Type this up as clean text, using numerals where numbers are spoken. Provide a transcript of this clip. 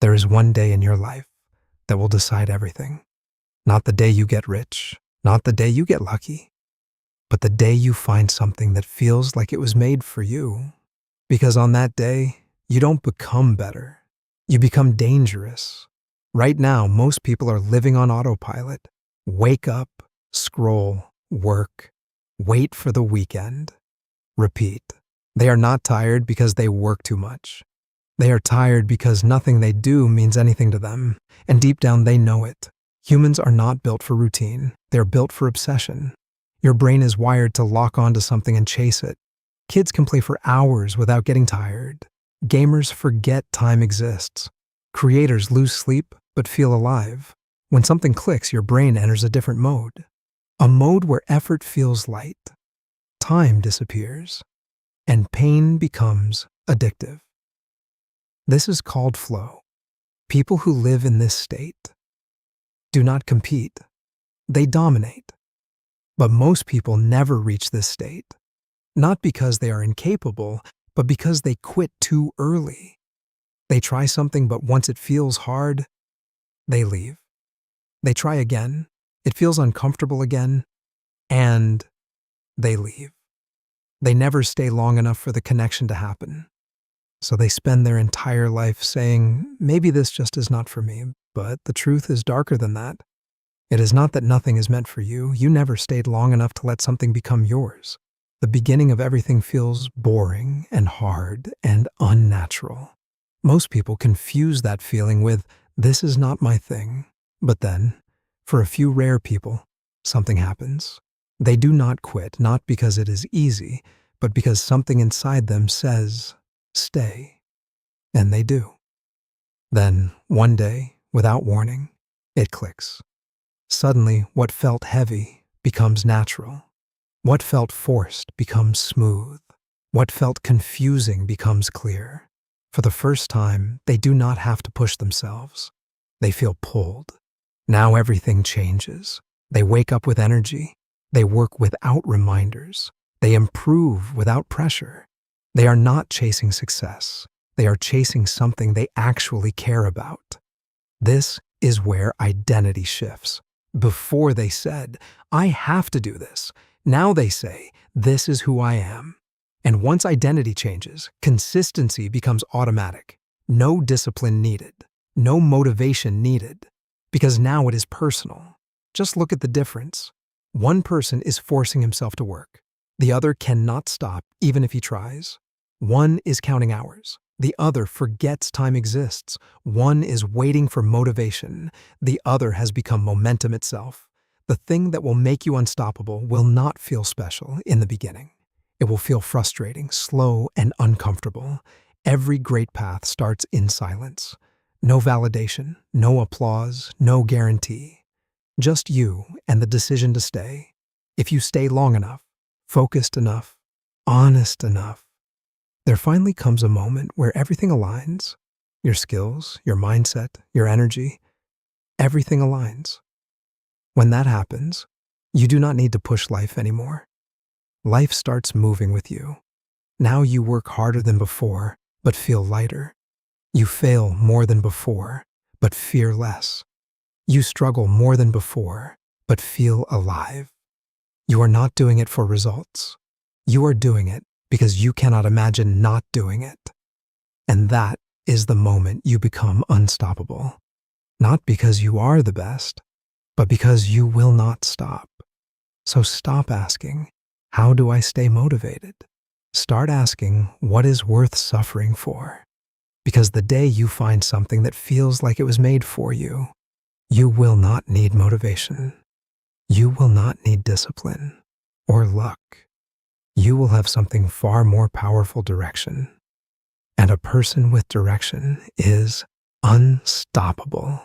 There is one day in your life that will decide everything. Not the day you get rich, not the day you get lucky, but the day you find something that feels like it was made for you. Because on that day, you don't become better. You become dangerous. Right now, most people are living on autopilot. Wake up, scroll, work, wait for the weekend. Repeat. They are not tired because they work too much. They are tired because nothing they do means anything to them, and deep down they know it. Humans are not built for routine. They're built for obsession. Your brain is wired to lock onto something and chase it. Kids can play for hours without getting tired. Gamers forget time exists. Creators lose sleep but feel alive. When something clicks, your brain enters a different mode. A mode where effort feels light. Time disappears, and pain becomes addictive. This is called flow. People who live in this state do not compete. They dominate. But most people never reach this state, not because they are incapable, but because they quit too early. They try something, but once it feels hard, they leave. They try again, it feels uncomfortable again, and they leave. They never stay long enough for the connection to happen. So they spend their entire life saying, maybe this just is not for me, but the truth is darker than that. It is not that nothing is meant for you. You never stayed long enough to let something become yours. The beginning of everything feels boring and hard and unnatural. Most people confuse that feeling with, this is not my thing. But then, for a few rare people, something happens. They do not quit, not because it is easy, but because something inside them says, stay. And they do. Then, one day, without warning, it clicks. Suddenly, what felt heavy becomes natural. What felt forced becomes smooth. What felt confusing becomes clear. For the first time, they do not have to push themselves. They feel pulled. Now everything changes. They wake up with energy. They work without reminders. They improve without pressure. They are not chasing success. They are chasing something they actually care about. This is where identity shifts. Before they said, I have to do this. Now they say, this is who I am. And once identity changes, consistency becomes automatic. No discipline needed. No motivation needed. Because now it is personal. Just look at the difference. One person is forcing himself to work. The other cannot stop, even if he tries. One is counting hours. The other forgets time exists. One is waiting for motivation. The other has become momentum itself. The thing that will make you unstoppable will not feel special in the beginning. It will feel frustrating, slow, and uncomfortable. Every great path starts in silence. No validation, no applause, no guarantee. Just you and the decision to stay. If you stay long enough, focused enough, honest enough, there finally comes a moment where everything aligns. Your skills, your mindset, your energy, everything aligns. When that happens, you do not need to push life anymore. Life starts moving with you. Now you work harder than before, but feel lighter. You fail more than before, but fear less. You struggle more than before, but feel alive. You are not doing it for results. You are doing it because you cannot imagine not doing it. And that is the moment you become unstoppable. Not because you are the best, but because you will not stop. So stop asking, how do I stay motivated? Start asking, what is worth suffering for? Because the day you find something that feels like it was made for you, you will not need motivation. You will not need discipline or luck. You will have something far more powerful: direction. And a person with direction is unstoppable.